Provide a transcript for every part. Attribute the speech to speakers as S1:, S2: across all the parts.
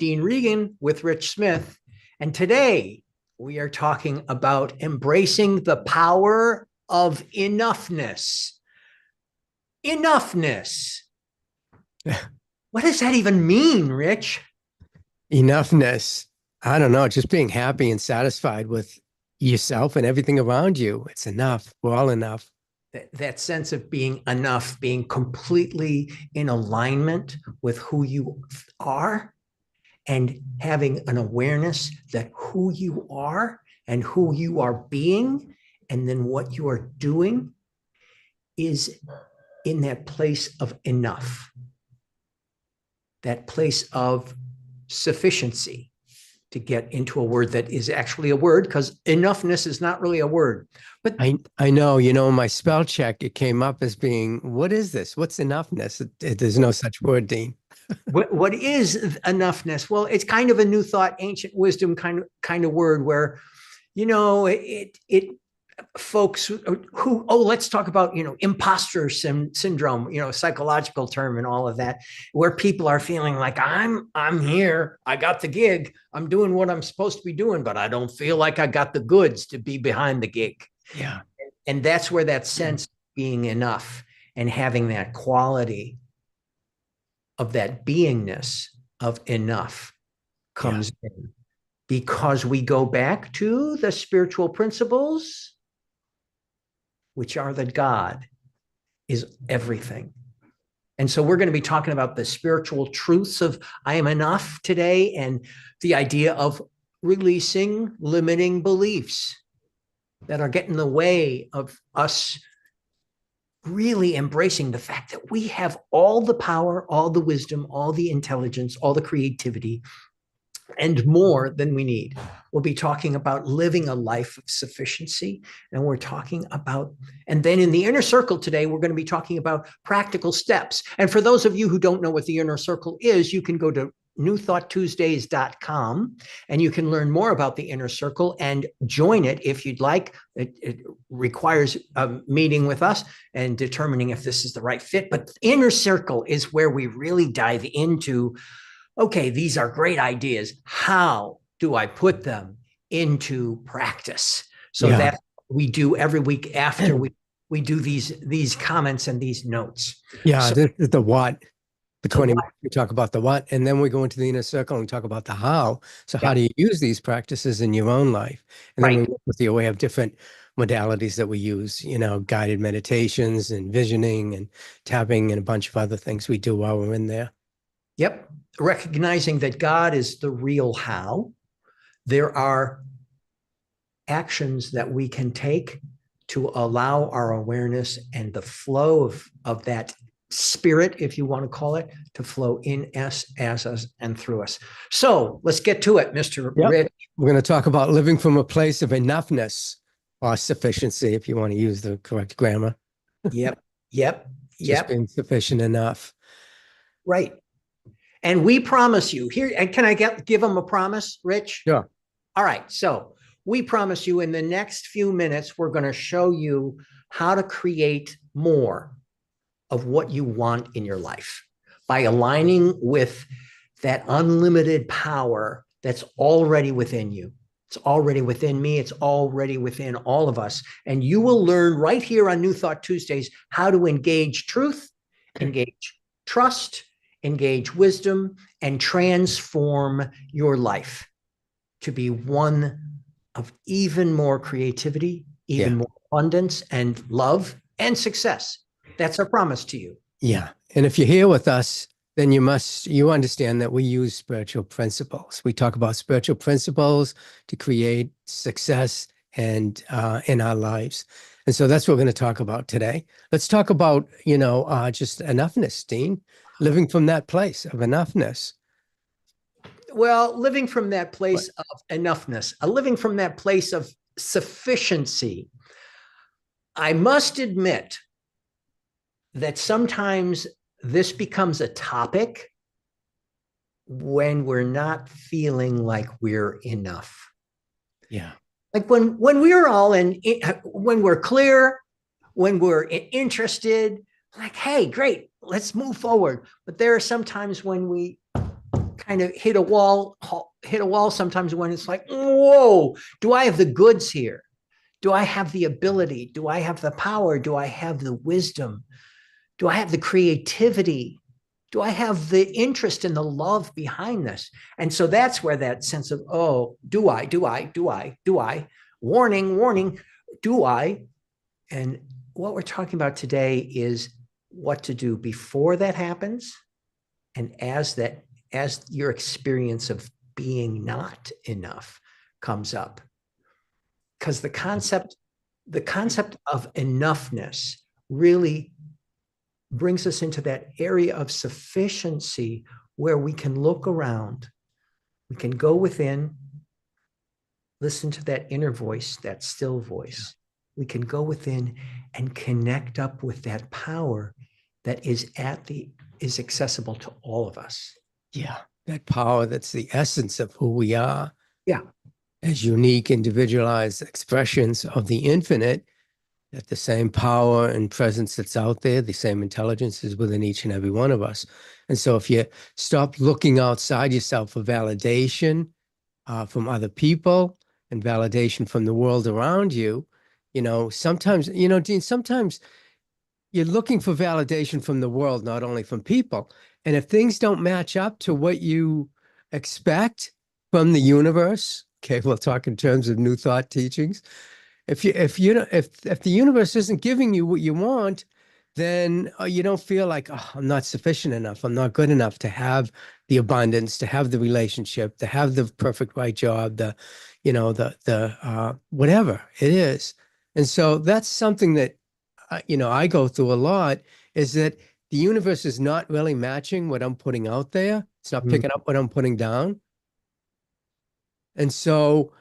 S1: Dean Regan with Rich Smith, and today we are talking about embracing the power of enoughness. Enoughness. What does that even mean, Rich?
S2: Enoughness. I don't know, just being happy and satisfied with yourself and everything around you. It's enough. We're all enough.
S1: That sense of being enough, being completely in alignment with who you are, and having an awareness that who you are and who you are being, and then what you are doing is in that place of enough, that place of sufficiency, to get into a word that is actually a word, because enoughness is not really a word. But
S2: I know, in my spell check, it came up as being, what is this? What's enoughness? There's no such word, Dean.
S1: what is enoughness? Well, it's kind of a new thought, ancient wisdom kind of word where, it folks who let's talk about imposter syndrome, psychological term and all of that, where people are feeling like I'm here, I got the gig, I'm doing what I'm supposed to be doing, but I don't feel like I got the goods to be behind the gig.
S2: Yeah.
S1: And that's where that sense of being enough and having that quality of that beingness of enough comes in, because we go back to the spiritual principles, which are that God is everything. And so we're going to be talking about the spiritual truths of I am enough today, and the idea of releasing limiting beliefs that are getting in the way of us really embracing the fact that we have all the power, all the wisdom, all the intelligence, all the creativity, and more than we need. We'll be talking about living a life of sufficiency. And we're talking about, and then in the inner circle today, we're going to be talking about practical steps. And for those of you who don't know what the inner circle is, you can go to newthoughttuesdays.com and you can learn more about the inner circle and join it if you'd like. It requires a meeting with us and determining if this is the right fit. But inner circle is where we really dive into, okay, these are great ideas. How do I put them into practice? So that we do every week after we do these comments and these notes.
S2: Yeah,
S1: so,
S2: this is the what. For 20 minutes, we talk about the what, and then we go into the inner circle and talk about the how. So how do you use these practices in your own life? And then we have different modalities that we use, guided meditations and visioning and tapping and a bunch of other things we do while we're in there.
S1: Yep. Recognizing that God is the real how. There are actions that we can take to allow our awareness and the flow of that spirit, if you want to call it, to flow in us, as us, and through us. So let's get to it, Mr. Rich.
S2: We're going to talk about living from a place of enoughness or sufficiency, if you want to use the correct grammar.
S1: Yep.
S2: Just being sufficient enough.
S1: Right. And we promise you here, and can I give them a promise, Rich?
S2: Sure.
S1: All right. So we promise you in the next few minutes, we're going to show you how to create more of what you want in your life by aligning with that unlimited power that's already within you. It's already within me. It's already within all of us. And you will learn right here on New Thought Tuesdays how to engage truth, engage trust, engage wisdom, and transform your life to be one of even more creativity, even more abundance and love and success. That's our promise to you.
S2: Yeah. And if you're here with us, then you understand that we use spiritual principles. We talk about spiritual principles to create success and in our lives. And so that's what we're going to talk about today. Let's talk about, just enoughness, Dean, living from that place of enoughness.
S1: Well, living from that place of enoughness, living from that place of sufficiency. I must admit that sometimes this becomes a topic when we're not feeling like we're enough.
S2: Yeah.
S1: Like when we're all when we're clear, when we're interested, like, hey, great, let's move forward. But there are some times when we kind of hit a wall sometimes when it's like, whoa, do I have the goods here? Do I have the ability? Do I have the power? Do I have the wisdom? Do I have the creativity? Do I have the interest and the love behind this? And so that's where that sense of, oh, do I, warning, warning, do I? And what we're talking about today is what to do before that happens. And as your experience of being not enough comes up, because the concept of enoughness really brings us into that area of sufficiency where we can look around, we can go within, listen to that inner voice, that still voice. We can go within and connect up with that power that is accessible to all of us.
S2: Yeah, that power that's the essence of who we are.
S1: Yeah.
S2: As unique, individualized expressions of the infinite, that the same power and presence that's out there, the same intelligence is within each and every one of us. And so if you stop looking outside yourself for validation from other people and validation from the world around you, sometimes, Dean, sometimes you're looking for validation from the world, not only from people. And if things don't match up to what you expect from the universe, okay, we'll talk in terms of new thought teachings. If the universe isn't giving you what you want, then you don't feel like, oh, I'm not sufficient enough. I'm not good enough to have the abundance, to have the relationship, to have the perfect right job, whatever it is. And so that's something that I go through a lot, is that the universe is not really matching what I'm putting out there. It's not picking up what I'm putting down. And so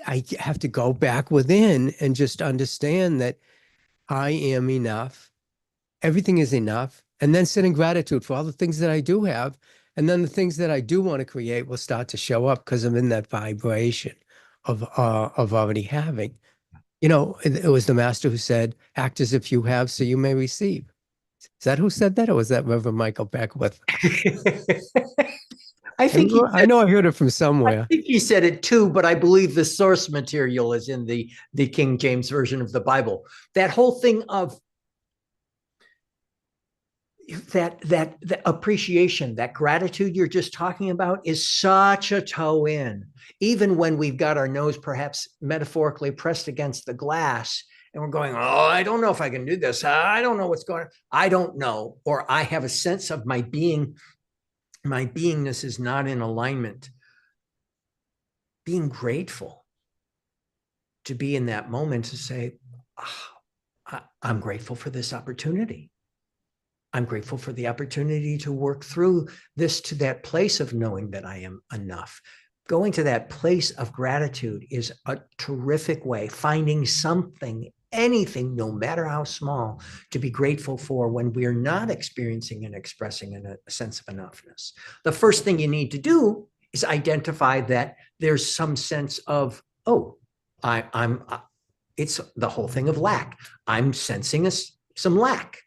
S2: I have to go back within and just understand that I am enough. Everything is enough. And then sit in gratitude for all the things that I do have. And then the things that I do want to create will start to show up because I'm in that vibration of already having. It was the master who said, act as if you have so you may receive. Is that who said that? Or was that Reverend Michael Beckwith? I know I heard it from somewhere.
S1: I think he said it too, but I believe the source material is in the King James Version of the Bible. That whole thing of that appreciation, that gratitude you're just talking about is such a toe in. Even when we've got our nose perhaps metaphorically pressed against the glass and we're going, oh, I don't know if I can do this. I don't know what's going on. I don't know. Or I have a sense of my beingness is not in alignment. Being grateful to be in that moment to say, oh, I'm grateful for this opportunity. I'm grateful for the opportunity to work through this to that place of knowing that I am enough. Going to that place of gratitude is a terrific way, finding something, anything, no matter how small, to be grateful for when we're not experiencing and expressing a sense of enoughness. The first thing you need to do is identify that there's some sense of, oh, it's the whole thing of lack. I'm sensing some lack.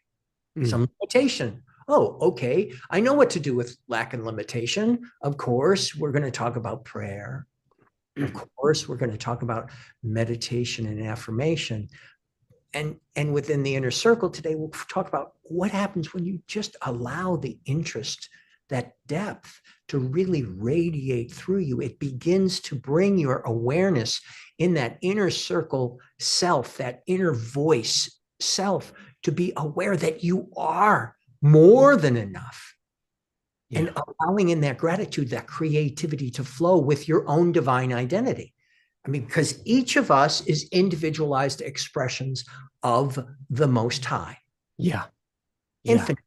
S1: Some limitation. Oh, okay. I know what to do with lack and limitation. Of course, we're going to talk about prayer. Of course, we're going to talk about meditation and affirmation. And within the inner circle today, we'll talk about what happens when you just allow the interest, that depth, to really radiate through you. It begins to bring your awareness in that inner circle self, that inner voice self, to be aware that you are more than enough. Yeah. And allowing in that gratitude, that creativity to flow with your own divine identity. I mean, because each of us is individualized expressions of the Most High.
S2: Yeah.
S1: Infinite.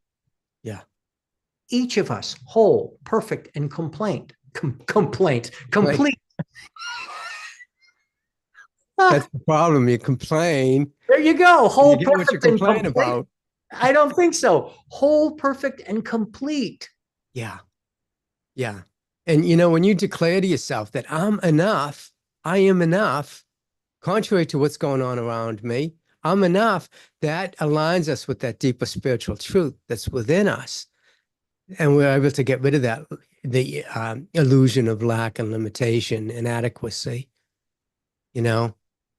S2: Yeah.
S1: Each of us, whole, perfect, and complete.
S2: That's the problem. You complain.
S1: There you go. Whole,
S2: you get what you complain about.
S1: I don't think so. Whole, perfect, and complete.
S2: Yeah. Yeah. And when you declare to yourself that I'm enough, I am enough, contrary to what's going on around me, I'm enough, that aligns us with that deeper spiritual truth that's within us. And we're able to get rid of that, the illusion of lack and limitation, inadequacy, you know?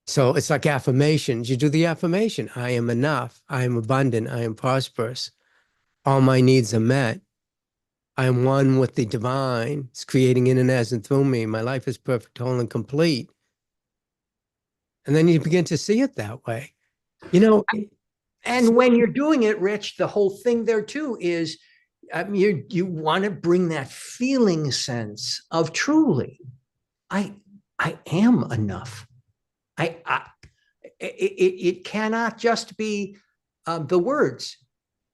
S2: So it's like affirmations. You do the affirmation. I am enough. I am abundant. I am prosperous. All my needs are met. I am one with the divine. It's creating in and as and through me. My life is perfect, whole, and complete. And then you begin to see it that way. You know,
S1: And when you're doing it, Rich, the whole thing there too is you want to bring that feeling sense of truly, I I am enough. I it cannot just be the words.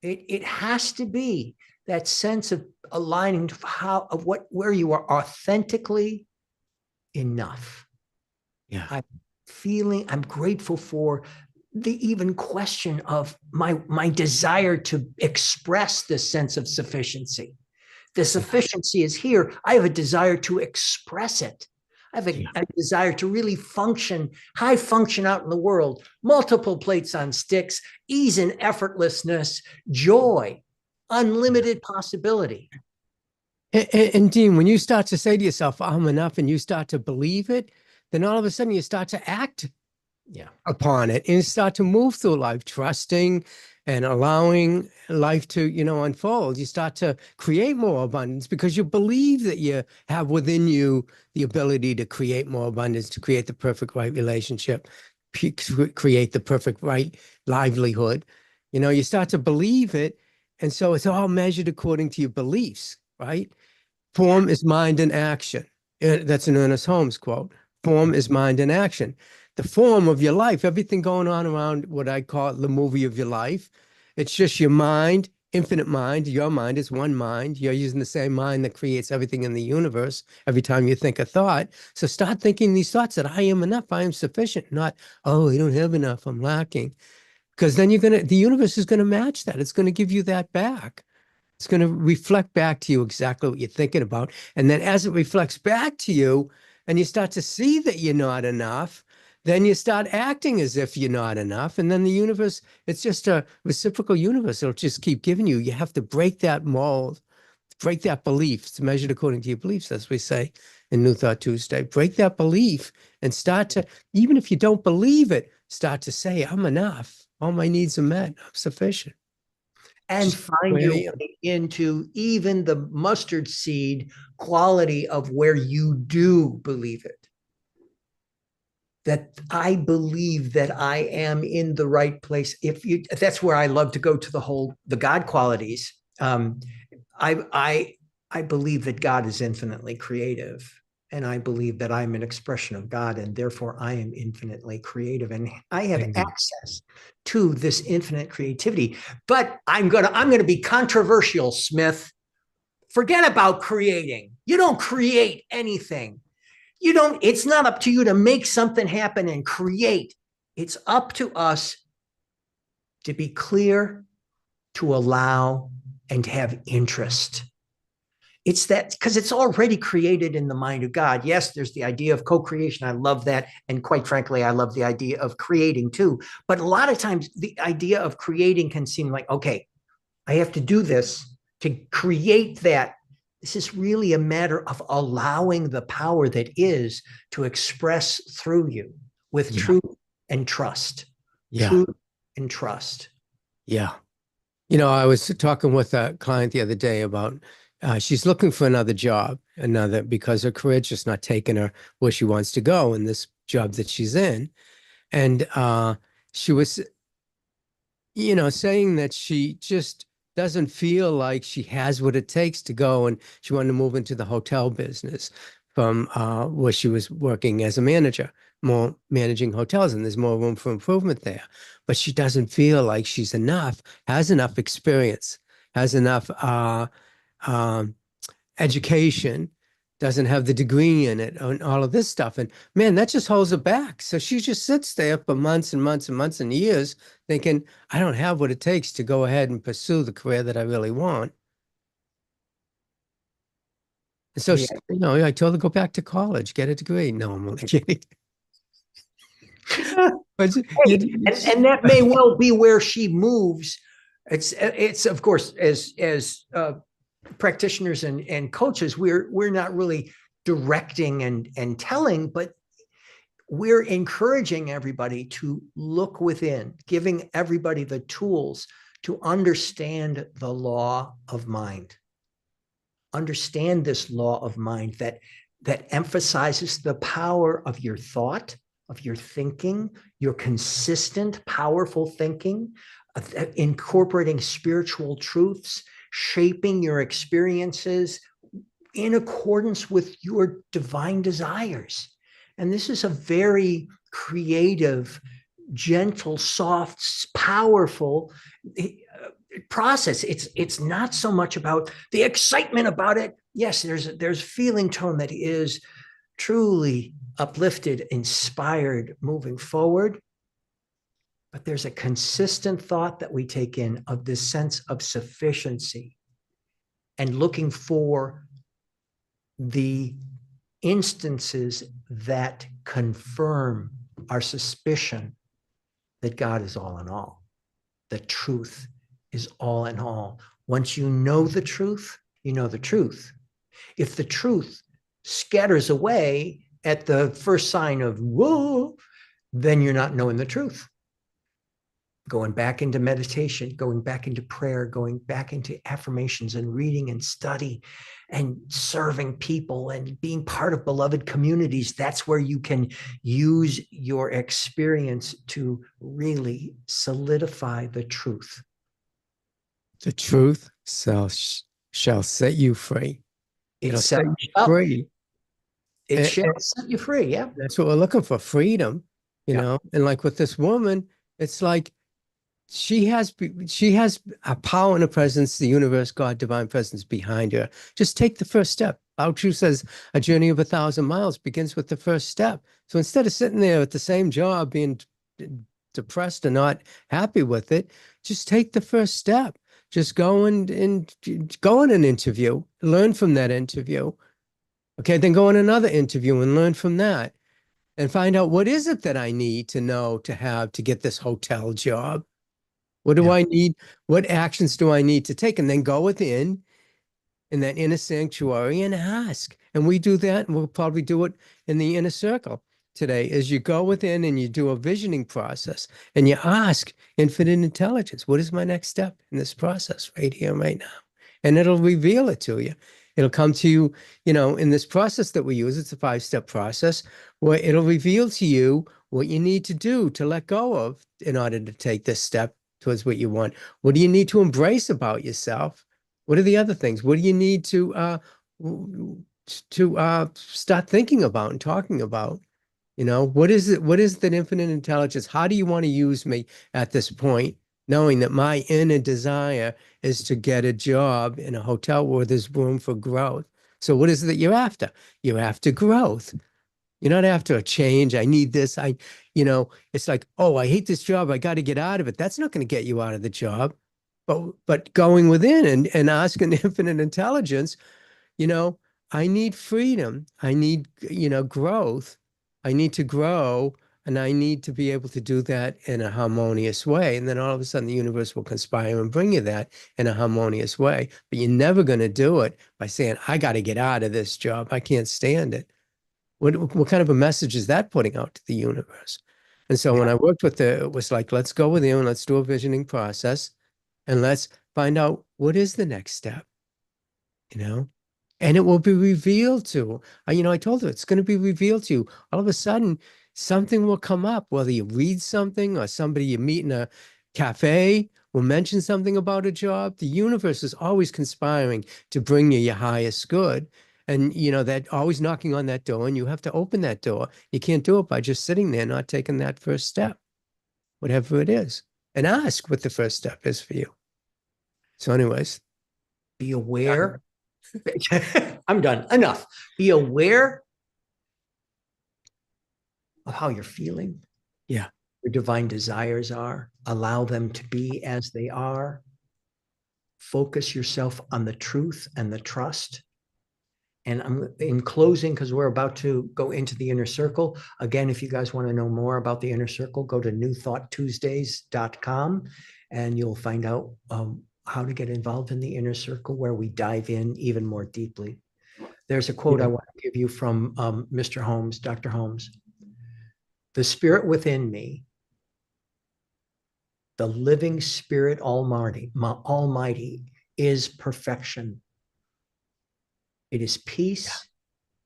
S1: It has to be that sense of aligning to how of what where you are authentically enough.
S2: yeah,
S1: I'm grateful for the even question of my desire to express this sense of sufficiency. The sufficiency is here. I have a desire to express it. I have
S2: yeah,
S1: a desire to really function, high function out in the world, multiple plates on sticks, ease and effortlessness, joy, unlimited possibility.
S2: and Dean, when you start to say to yourself, I'm enough, and you start to believe it, then all of a sudden you start to act
S1: Yeah.
S2: upon it and start to move through life, trusting and allowing life to, unfold. You start to create more abundance because you believe that you have within you the ability to create more abundance, to create the perfect right relationship, create the perfect right livelihood. You start to believe it. And so it's all measured according to your beliefs, right?
S1: Yeah.
S2: Form is mind in action. That's an Ernest Holmes quote. Form is mind in action. The form of your life, everything going on around what I call the movie of your life, it's just your mind, infinite mind. Your mind is one mind. You're using the same mind that creates everything in the universe every time you think a thought. So start thinking these thoughts that I am enough, I am sufficient, not, oh, I don't have enough, I'm lacking. Because then the universe is going to match that. It's going to give you that back. It's going to reflect back to you exactly what you're thinking about. And then as it reflects back to you and you start to see that you're not enough, then you start acting as if you're not enough. And then the universe, it's just a reciprocal universe. It'll just keep giving you. You have to break that mold, break that belief. It's measured according to your beliefs, as we say in New Thought Tuesday. Break that belief and start to, even if you don't believe it, start to say, I'm enough. All my needs are met. I'm sufficient.
S1: And
S2: Just
S1: find
S2: where
S1: your
S2: I am.
S1: way into even the mustard seed quality of where you do believe it. That I believe that I am in the right place. If that's where I love to go to the God qualities. I I I believe that God is infinitely creative, and I believe that I'm an expression of God, and therefore I am infinitely creative, and I have
S2: Amen.
S1: access to this infinite creativity. But I'm gonna be controversial, Smith. Forget about creating. You don't create anything. It's not up to you to make something happen and create. It's up to us to be clear, to allow, and to have interest. It's that because it's already created in the mind of God. Yes, there's the idea of co-creation. I love that. And quite frankly, I love the idea of creating too. But a lot of times the idea of creating can seem like, okay, I have to do this to create that. This is really a matter of allowing the power that is to express through you with
S2: Yeah.
S1: truth and trust.
S2: Yeah.
S1: Truth and trust.
S2: Yeah. I was talking with a client the other day about she's looking for another job, because her career's just not taking her where she wants to go in this job that she's in. And she was, saying that she just doesn't feel like she has what it takes to go. And she wanted to move into the hotel business from where she was working as a manager, more managing hotels, and there's more room for improvement there. But she doesn't feel like she's has enough experience, has enough um, education, doesn't have the degree in it, and all of this stuff. And man, that just holds her back. So she just sits there for months and months and months and years thinking, I don't have what it takes to go ahead and pursue the career that I really want. And so,
S1: Yeah.
S2: I told her, go back to college, get a degree. No, I'm only kidding. But
S1: Hey, and that may well be where she moves. It's of course as practitioners and coaches, we're not really directing and telling, but we're encouraging everybody to look within, giving everybody the tools to understand the law of mind. Understand this law of mind that emphasizes the power of your thought, of your thinking, your consistent, powerful thinking, incorporating spiritual truths, shaping your experiences in accordance with your divine desires. And this is a very creative, gentle, soft, powerful process. It's not so much about the excitement about it. Yes, there's feeling tone that is truly uplifted, inspired, moving forward. But there's a consistent thought that we take in of this sense of sufficiency and looking for the instances that confirm our suspicion that God is all in all, that truth is all in all. Once you know the truth, you know the truth. If the truth scatters away at the first sign of whoa, then you're not knowing the truth. Going back into meditation, going back into prayer, going back into affirmations and reading and study and serving people and being part of beloved communities. That's where you can use your experience to really solidify the truth.
S2: The truth shall set you free. It'll set you free.
S1: It shall set you free. Yeah.
S2: That's what we're looking for, freedom, you know? And like with this woman, it's like she has a power and a presence, the universe, God, divine presence behind her. Just take the first step. Lao Tzu says a journey of 1,000 miles begins with the first step. So instead of sitting there at the same job, being depressed and not happy with it, just take the first step. Just go and go in an interview, learn from that interview. Okay, then go in another interview and learn from that and find out what is it that I need to know to have to get this hotel job. What do I need? What actions do I need to take? And then go within in that inner sanctuary and ask. And we do that, and we'll probably do it in the inner circle today, as you go within and you do a visioning process and you ask infinite intelligence, what is my next step in this process right here, right now? And it'll reveal it to you. It'll come to you, you know, in this process that we use, it's a 5-step process where it'll reveal to you what you need to do to let go of in order to take this step towards what you want. What do you need to embrace about yourself? What are the other things? What do you need to start thinking about and talking about? You know, what is it? What is that infinite intelligence? How do you want to use me at this point, knowing that my inner desire is to get a job in a hotel where there's room for growth? So what is it that you're after? You're after growth. You're not after a change. I need this. You know, it's like, oh, I hate this job. I got to get out of it. That's not going to get you out of the job. But going within and asking infinite intelligence, you know, I need freedom. I need, you know, growth. I need to grow, and I need to be able to do that in a harmonious way. And then all of a sudden the universe will conspire and bring you that in a harmonious way. But you're never going to do it by saying, I got to get out of this job. I can't stand it. What kind of a message is that putting out to the universe? And so when I worked with it was like, let's go with you and let's do a visioning process and let's find out what is the next step, you know? And it will be revealed to, you know, I told her it's going to be revealed to you. All of a sudden, something will come up, whether you read something or somebody you meet in a cafe will mention something about a job. The universe is always conspiring to bring you your highest good. And, you know, that always knocking on that door, and you have to open that door. You can't do it by just sitting there, not taking that first step, whatever it is, and ask what the first step is for you. So anyways.
S1: Be aware. I'm done. Enough. Be aware of how you're feeling.
S2: Yeah.
S1: Your divine desires are. Allow them to be as they are. Focus yourself on the truth and the trust. And I'm in closing, because we're about to go into the inner circle. Again, if you guys want to know more about the inner circle, go to newthoughttuesdays.com and you'll find out how to get involved in the inner circle where we dive in even more deeply. There's a quote I
S2: Yeah.
S1: want to give you from Mr. Holmes, Dr. Holmes. The spirit within me, the living spirit almighty is perfection. It is peace.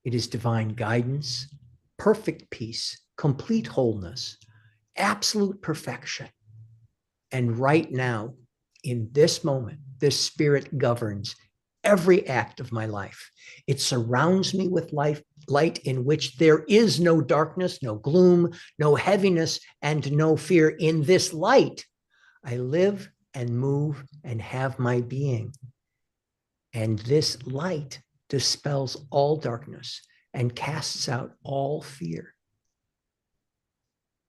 S1: It is divine guidance, perfect peace, complete wholeness, absolute perfection. And right now, in this moment, this spirit governs every act of my life. It surrounds me with light in which there is no darkness, no gloom, no heaviness, and no fear. In this light, I live and move and have my being. And this light dispels all darkness and casts out all fear.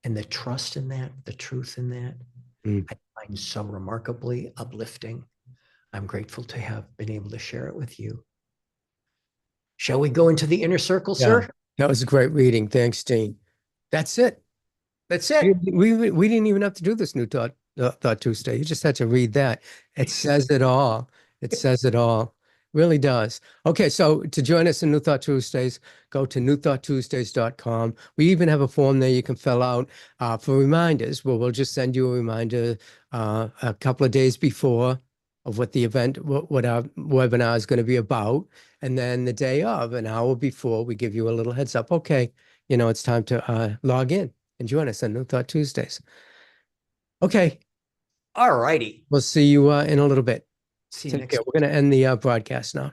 S1: And the trust in that, the truth in that, I find so remarkably uplifting. I'm grateful to have been able to share it with you. Shall we go into the inner circle,
S2: Yeah,
S1: sir?
S2: that was a great reading. Thanks, Dean. That's it.
S1: That's
S2: We,
S1: it.
S2: we didn't even have to do this new thought Tuesday. You just had to read that. It says it all. It says it all. Really does. Okay, so to join us in New Thought Tuesdays, go to newthoughttuesdays.com. We even have a form there you can fill out for reminders. Well, we'll just send you a reminder a couple of days before of what the event, what our webinar is going to be about. And then the day of, an hour before, we give you a little heads up. Okay, it's time to log in and join us on New Thought Tuesdays. Okay,
S1: All righty.
S2: we'll see you in a little bit.
S1: See you
S2: Take
S1: next
S2: care. We're going to end the broadcast now.